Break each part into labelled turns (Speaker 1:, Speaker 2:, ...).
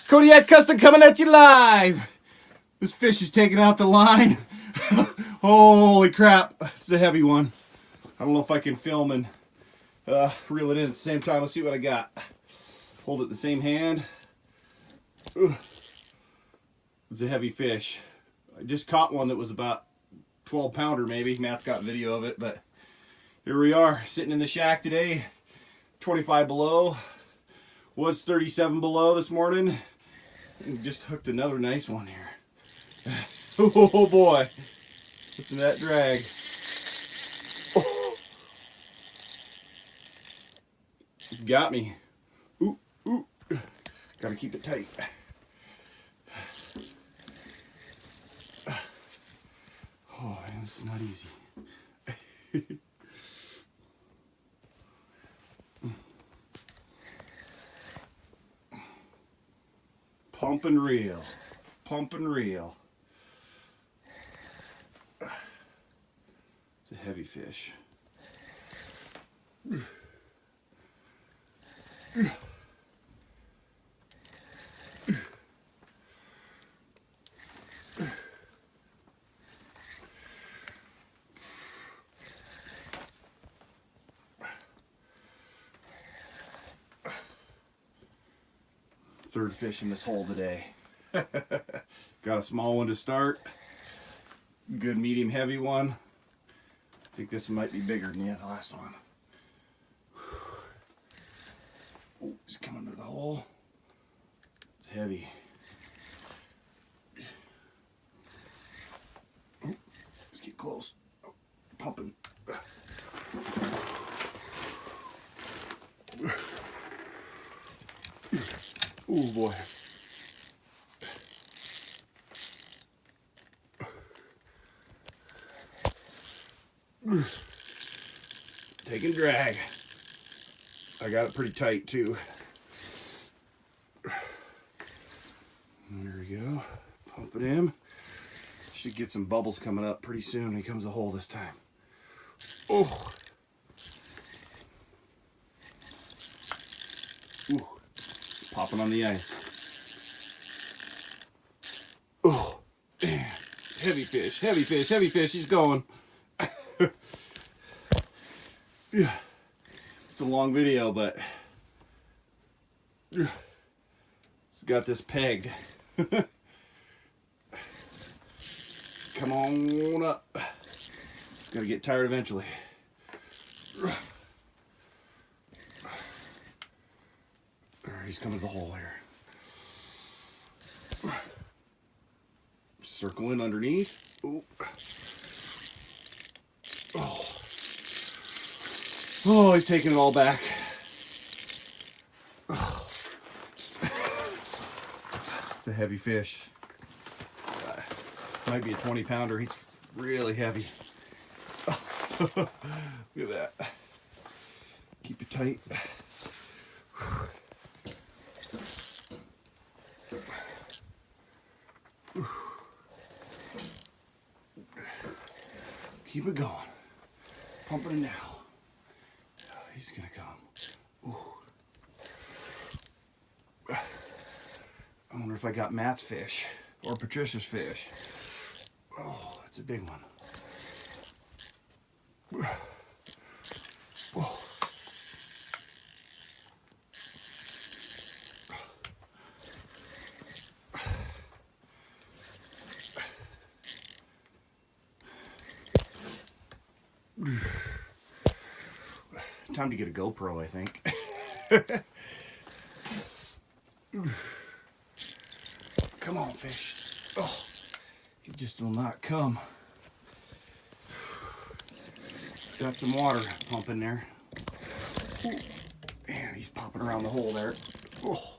Speaker 1: Kodiak Custom coming at you live. This fish is taking out the line. Holy crap, it's a heavy one. I don't know if I can film and reel it in at the same time. Let's see what I got. Hold it in the same hand. It's a heavy fish. I just caught one that was about 12 pounder maybe. Matt's got video of it, but here we are sitting in the shack today. 25 below. Was 37 below this morning. And just hooked another nice one here. Oh boy. Listen to that drag. Oh. Got me. Ooh, ooh. Gotta keep it tight. Oh man, this is not easy. Pump and reel. Pump and reel. It's a heavy fish. Third fish in this hole today. Got a small one to start. Good medium heavy one. I think this might be bigger than the last one. Oh, he's coming to the hole. It's heavy. Oh, let's get close. Oh, pumping. Oh boy. Taking drag. I got it pretty tight too. There we go. Pump it in. Should get some bubbles coming up pretty soon. He comes a hole this time. Oh. Ooh. Popping on the ice. Oh. Man. Heavy fish, heavy fish, heavy fish. He's going. Yeah. It's a long video, but it's got this pegged. Come on up. Gotta get tired eventually. He's coming to the hole here. Circling underneath. Ooh. Oh. Oh, he's taking it all back. Oh. It's a heavy fish. Might be a 20 pounder. He's really heavy. Look at that. Keep it tight. Keep it going. Pumping it now. He's gonna come. Ooh. I wonder if I got Matt's fish or Patricia's fish. Oh, that's a big one. Oh. Time to get a GoPro, I think. Come on, fish. Oh, he just will not come. Got some water pumping there. Ooh. Man, he's popping around the hole there. Oh.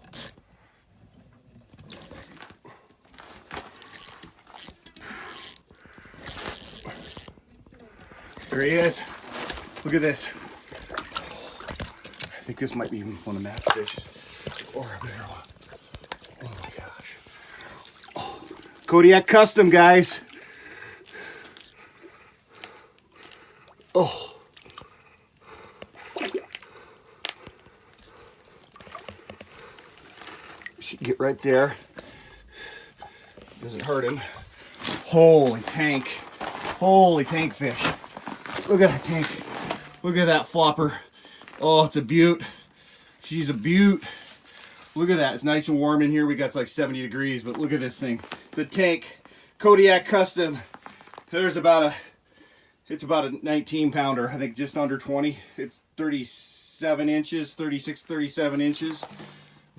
Speaker 1: There he is. Look at this. I think this might be one of Matt's fishes. Or a bigger one. Oh my gosh. Oh. Kodiak Custom, guys. Oh. She can get right there. Doesn't hurt him. Holy tank fish. Look at that tank. Look at that flopper. Oh, it's a beaut. She's a beaut. Look at that. It's nice and warm in here. We got like 70 degrees, but look at this thing. It's a tank. Kodiak Custom. There's it's about a 19 pounder. I think just under 20. It's 37 inches, 36, 37 inches.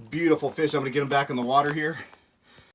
Speaker 1: Beautiful fish. I'm going to get them back in the water here.